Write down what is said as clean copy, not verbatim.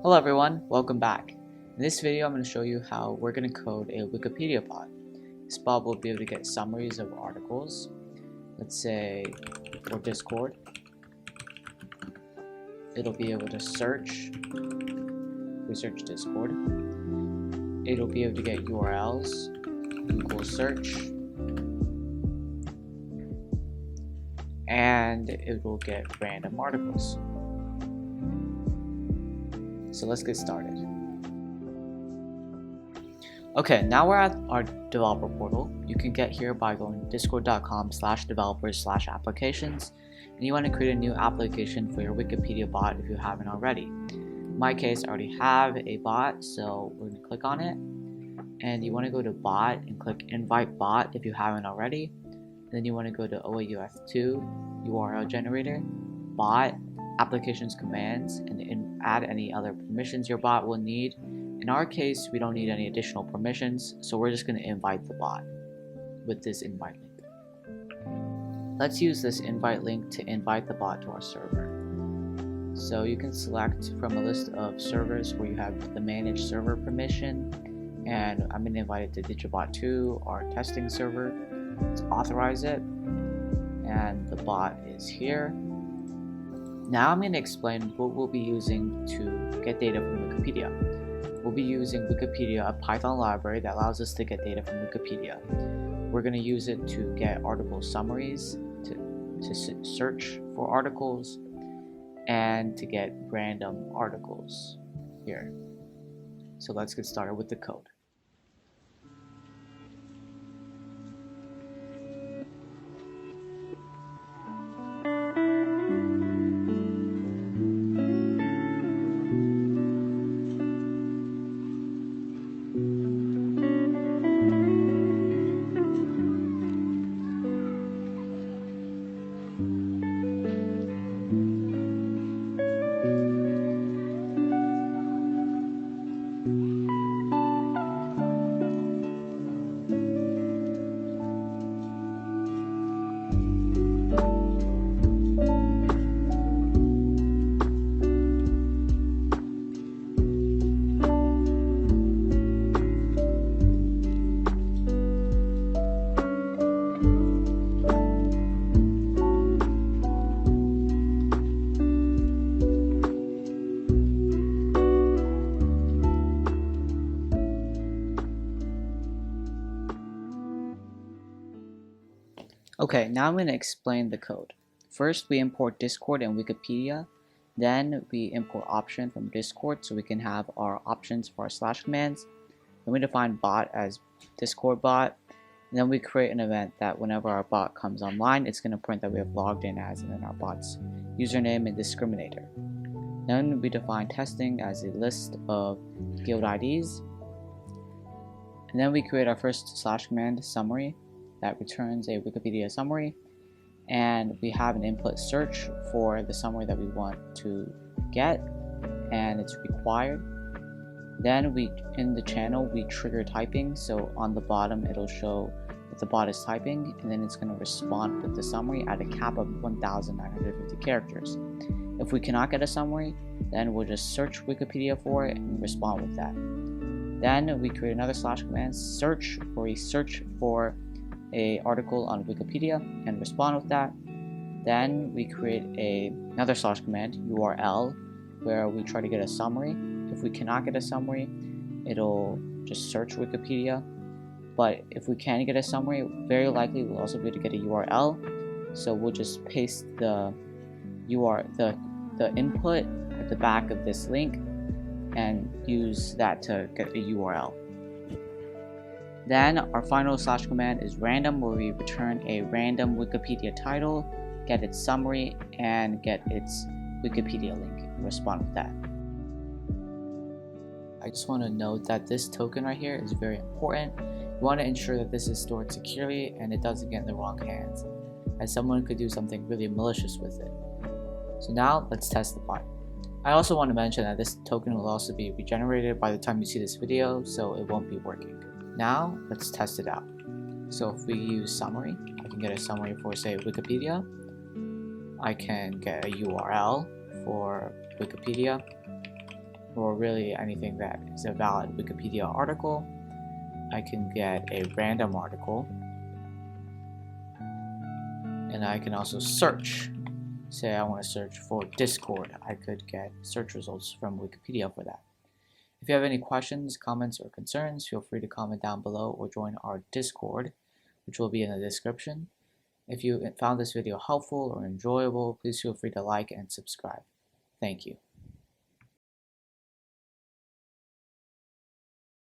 Hello everyone, welcome back. In this video I'm going to show you how we're going to code a Wikipedia bot. This bot will be able to get summaries of articles. Let's say for Discord. It'll be able to search. We search Discord. It'll be able to get URLs, Google search, and it will get random articles. So let's get started. Okay, now we're at our developer portal. You can get here by going to discord.com/developers/applications, and you want to create a new application for your Wikipedia bot if you haven't already. In my case, I already have a bot, so we're going to click on it, and you want to go to bot and click invite bot if you haven't already. Then you want to go to OAuth2 URL generator, bot, applications commands, and add any other permissions your bot will need. In our case, we don't need any additional permissions, so we're just going to invite the bot with this invite link. Let's use this invite link to invite the bot to our server. So you can select from a list of servers where you have the manage server permission, and I'm going to invite it to Digibot2, our testing server. Let's authorize it, and the bot is here. Now I'm going to explain what we'll be using to get data from Wikipedia. We'll be using Wikipedia, a Python library that allows us to get data from Wikipedia. We're going to use it to get article summaries, to search for articles, and to get random articles here. So let's get started with the code. Okay, now I'm going to explain the code. First, we import Discord and Wikipedia. Then we import option from Discord so we can have our options for our slash commands. Then we define bot as Discord bot. And then we create an event that whenever our bot comes online, it's going to print that we have logged in as, and then our bot's username and discriminator. Then we define testing as a list of guild IDs. And then we create our first slash command summary that returns a Wikipedia summary, and we have an input search for the summary that we want to get, and it's required. Then in the channel we trigger typing, so on the bottom it'll show that the bot is typing, and then it's going to respond with the summary at a cap of 1,950 characters. If we cannot get a summary, then we'll just search Wikipedia for it and respond with that. Then we create another slash command search, where we search for a article on Wikipedia and respond with that. Then we create another slash command URL, where we try to get a summary. If we cannot get a summary, it'll just search Wikipedia. But if we can get a summary, very likely we'll also be able to get a URL. So we'll just paste the input at the back of this link and use that to get a URL. Then our final slash command is random, where we return a random Wikipedia title, get its summary, and get its Wikipedia link and respond with that. I just want to note that this token right here is very important. You want to ensure that this is stored securely and it doesn't get in the wrong hands, as someone could do something really malicious with it. So now let's test the bot. I also want to mention that this token will also be regenerated by the time you see this video, so it won't be working. Now let's test it out. So if we use summary, I can get a summary for, say, Wikipedia. I can get a URL for Wikipedia. or really anything that is a valid Wikipedia article. I can get a random article, and I can also search. Say I want to search for Discord, I could get search results from Wikipedia for that. If you have any questions, comments, or concerns, feel free to comment down below or join our Discord, which will be in the description. If you found this video helpful or enjoyable, please feel free to like and subscribe. Thank you.